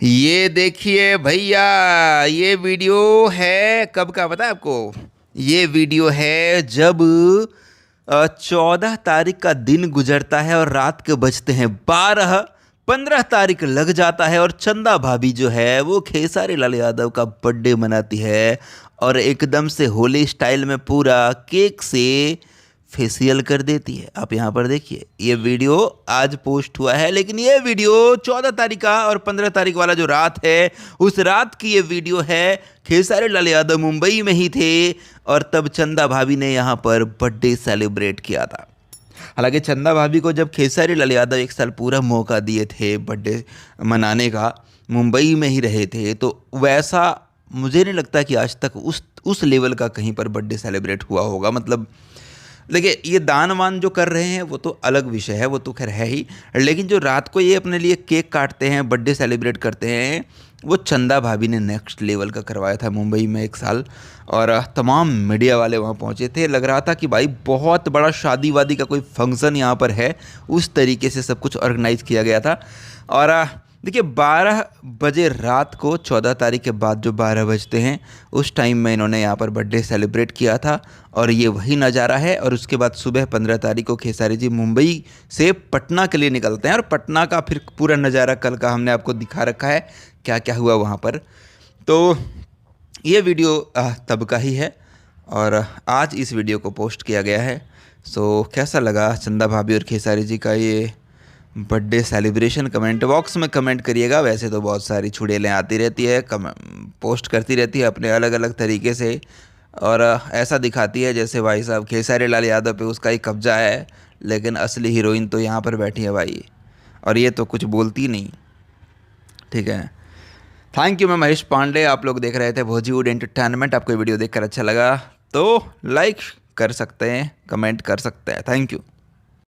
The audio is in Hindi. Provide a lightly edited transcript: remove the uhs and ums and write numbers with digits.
ये देखिए भैया, ये वीडियो है कब का पता है आपको? ये वीडियो है जब 14 तारीख का दिन गुजरता है और रात के बजते हैं 12। 15 तारीख लग जाता है और चंदा भाभी जो है वो खेसारी लाल यादव का बर्थडे मनाती है और एकदम से होली स्टाइल में पूरा केक से फेशियल कर देती है। आप यहाँ पर देखिए, ये वीडियो आज पोस्ट हुआ है, लेकिन ये वीडियो 14 तारीख का और 15 तारीख वाला जो रात है उस रात की ये वीडियो है। खेसारी लाल यादव मुंबई में ही थे और तब चंदा भाभी ने यहाँ पर बर्थडे सेलिब्रेट किया था। हालांकि चंदा भाभी को जब खेसारी लाल यादव एक साल पूरा मौका दिए थे बर्थडे मनाने का, मुंबई में ही रहे थे, तो वैसा मुझे नहीं लगता कि आज तक उस लेवल का कहीं पर बर्थडे सेलिब्रेट हुआ होगा। मतलब देखिए, ये दान वान जो कर रहे हैं वो तो अलग विषय है, वो तो खैर है ही, लेकिन जो रात को ये अपने लिए केक काटते हैं, बर्थडे सेलिब्रेट करते हैं, वो चंदा भाभी ने नेक्स्ट लेवल का करवाया था मुंबई में एक साल। और तमाम मीडिया वाले वहाँ पहुँचे थे, लग रहा था कि भाई बहुत बड़ा शादी वादी का कोई फंक्शन यहाँ पर है, उस तरीके से सब कुछ ऑर्गेनाइज़ किया गया था। और देखिए, 12 बजे रात को 14 तारीख के बाद जो 12 बजते हैं उस टाइम में इन्होंने यहाँ पर बर्थडे सेलिब्रेट किया था और ये वही नज़ारा है। और उसके बाद सुबह 15 तारीख को खेसारी जी मुंबई से पटना के लिए निकलते हैं और पटना का फिर पूरा नज़ारा कल का हमने आपको दिखा रखा है, क्या क्या हुआ वहाँ पर। तो ये वीडियो तब का ही है और आज इस वीडियो को पोस्ट किया गया है। सो कैसा लगा चंदा भाभी और खेसारी जी का ये बर्थडे सेलिब्रेशन, कमेंट बॉक्स में कमेंट करिएगा। वैसे तो बहुत सारी छुड़ेलें आती रहती है, पोस्ट करती रहती है अपने अलग अलग तरीके से, और ऐसा दिखाती है जैसे भाई साहब खेसारी लाल यादव पे उसका ही कब्जा है, लेकिन असली हीरोइन तो यहाँ पर बैठी है भाई, और ये तो कुछ बोलती नहीं। ठीक है, थैंक यू। मैं महेश पांडे, आप लोग देख रहे थे भोजीवुड एंटरटेनमेंट। आपको वीडियो देखकर अच्छा लगा तो लाइक कर सकते हैं, कमेंट कर सकते हैं। Thank you.